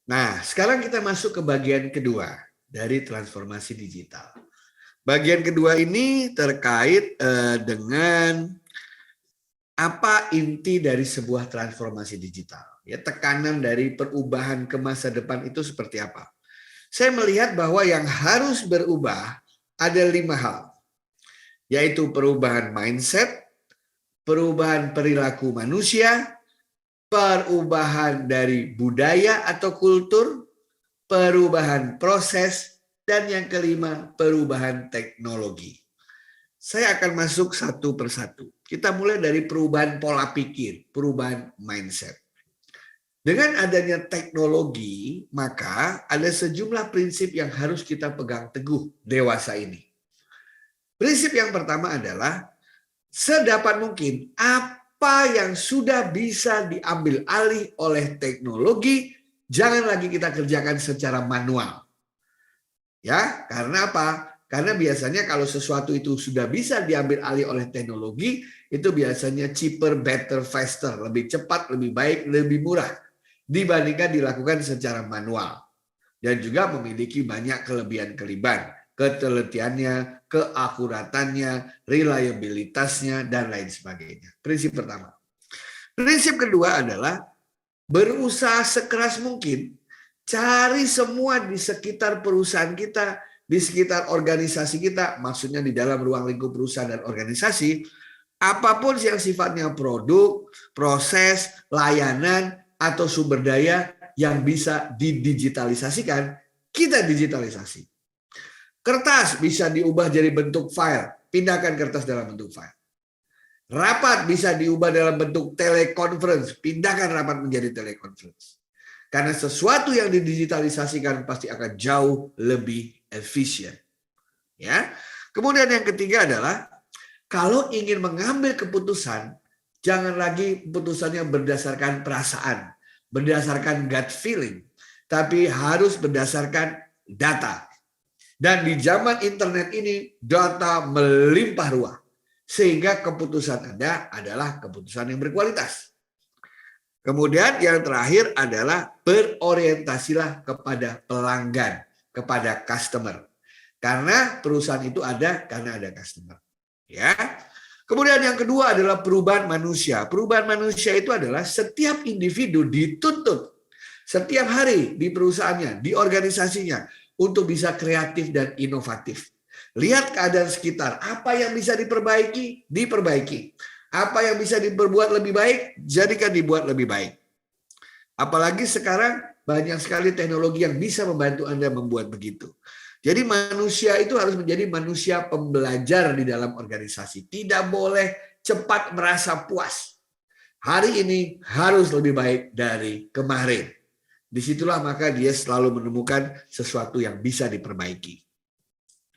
Nah, sekarang kita masuk ke bagian kedua dari transformasi digital. Bagian kedua ini terkait dengan apa inti dari sebuah transformasi digital. Ya, tekanan dari perubahan ke masa depan itu seperti apa? Saya melihat bahwa yang harus berubah ada 5 hal, yaitu perubahan mindset, perubahan perilaku manusia, perubahan dari budaya atau kultur, perubahan proses, dan yang kelima, perubahan teknologi. Saya akan masuk satu persatu. Kita mulai dari perubahan pola pikir, perubahan mindset. Dengan adanya teknologi, maka ada sejumlah prinsip yang harus kita pegang teguh dewasa ini. Prinsip yang pertama adalah sedapat mungkin apa yang sudah bisa diambil alih oleh teknologi jangan lagi kita kerjakan secara manual. Ya, karena apa? Karena biasanya kalau sesuatu itu sudah bisa diambil alih oleh teknologi, itu biasanya cheaper, better, faster, lebih cepat, lebih baik, lebih murah dibandingkan dilakukan secara manual. Dan juga memiliki banyak kelebihan-kelebihan, ketelitiannya, keakuratannya, reliabilitasnya, dan lain sebagainya. Prinsip pertama. Prinsip kedua adalah berusaha sekeras mungkin, cari semua di sekitar perusahaan kita, di sekitar organisasi kita, maksudnya di dalam ruang lingkup perusahaan dan organisasi, apapun yang sifatnya produk, proses, layanan, atau sumber daya yang bisa didigitalisasikan, kita digitalisasi. Kertas bisa diubah jadi bentuk file, pindahkan kertas dalam bentuk file. Rapat bisa diubah dalam bentuk teleconference, pindahkan rapat menjadi teleconference. Karena sesuatu yang didigitalisasikan pasti akan jauh lebih efisien. Ya. Kemudian yang ketiga adalah kalau ingin mengambil keputusan, jangan lagi keputusannya berdasarkan perasaan, berdasarkan gut feeling, tapi harus berdasarkan data. Dan di zaman internet ini, data melimpah ruah. Sehingga keputusan Anda adalah keputusan yang berkualitas. Kemudian yang terakhir adalah berorientasilah kepada pelanggan, kepada customer. Karena perusahaan itu ada karena ada customer. Ya. Kemudian yang kedua adalah perubahan manusia. Perubahan manusia itu adalah setiap individu dituntut setiap hari di perusahaannya, di organisasinya untuk bisa kreatif dan inovatif. Lihat keadaan sekitar, apa yang bisa diperbaiki, diperbaiki. Apa yang bisa diperbuat lebih baik, jadikan dibuat lebih baik. Apalagi sekarang banyak sekali teknologi yang bisa membantu Anda membuat begitu. Jadi manusia itu harus menjadi manusia pembelajar di dalam organisasi. Tidak boleh cepat merasa puas. Hari ini harus lebih baik dari kemarin. Disitulah maka dia selalu menemukan sesuatu yang bisa diperbaiki.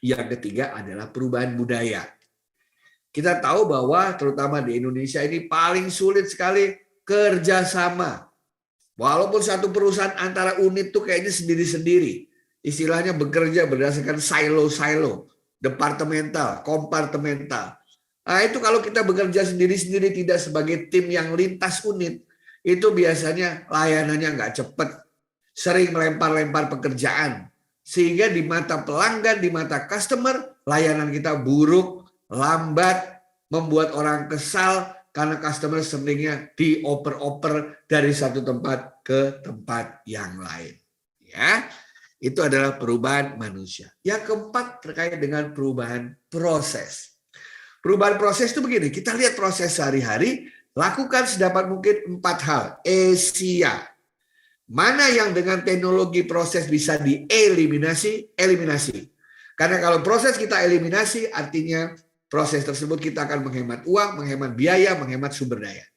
Yang ketiga adalah perubahan budaya. Kita tahu bahwa terutama di Indonesia ini paling sulit sekali kerjasama. Walaupun satu perusahaan antara unit tuh kayaknya sendiri-sendiri. Istilahnya bekerja berdasarkan silo-silo, departemental, kompartemental. Nah, itu kalau kita bekerja sendiri-sendiri tidak sebagai tim yang lintas unit, itu biasanya layanannya nggak cepat, sering melempar-lempar pekerjaan. Sehingga di mata pelanggan, di mata customer, layanan kita buruk, lambat, membuat orang kesal, karena customer seringnya dioper-oper dari satu tempat ke tempat yang lain. Ya. Itu adalah perubahan manusia. Yang keempat terkait dengan perubahan proses. Perubahan proses itu begini, kita lihat proses sehari-hari, lakukan sedapat mungkin 4 hal. Esia. Mana yang dengan teknologi proses bisa dieliminasi, eliminasi. Karena kalau proses kita eliminasi, artinya proses tersebut kita akan menghemat uang, menghemat biaya, menghemat sumber daya.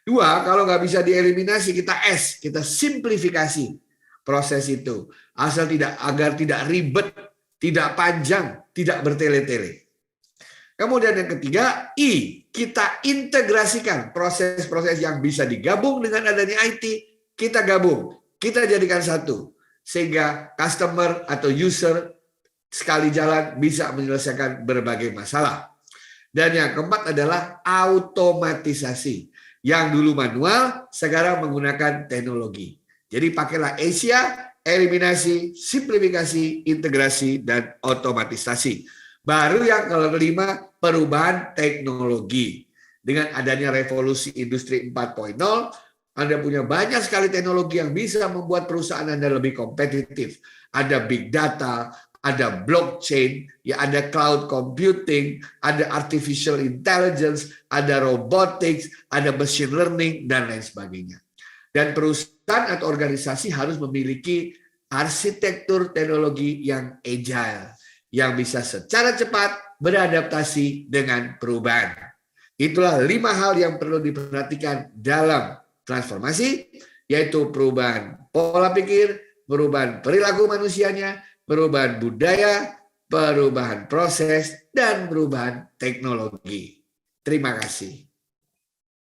2, kalau nggak bisa dieliminasi, kita simplifikasi proses itu. Agar tidak ribet, tidak panjang, tidak bertele-tele. Kemudian yang ketiga, kita integrasikan proses-proses yang bisa digabung dengan adanya IT, kita gabung, kita jadikan satu. Sehingga customer atau user sekali jalan bisa menyelesaikan berbagai masalah. Dan yang keempat adalah automatisasi. Yang dulu manual, sekarang menggunakan teknologi. Jadi pakailah Asia, eliminasi, simplifikasi, integrasi, dan otomatisasi. Baru yang kelima, perubahan teknologi. Dengan adanya revolusi industri 4.0, Anda punya banyak sekali teknologi yang bisa membuat perusahaan Anda lebih kompetitif. Ada big data, ada blockchain, ya ada cloud computing, ada artificial intelligence, ada robotics, ada machine learning, dan lain sebagainya. Dan perusahaan atau organisasi harus memiliki arsitektur teknologi yang agile, yang bisa secara cepat beradaptasi dengan perubahan. Itulah 5 hal yang perlu diperhatikan dalam transformasi, yaitu perubahan pola pikir, perubahan perilaku manusianya, perubahan budaya, perubahan proses, dan perubahan teknologi. Terima kasih.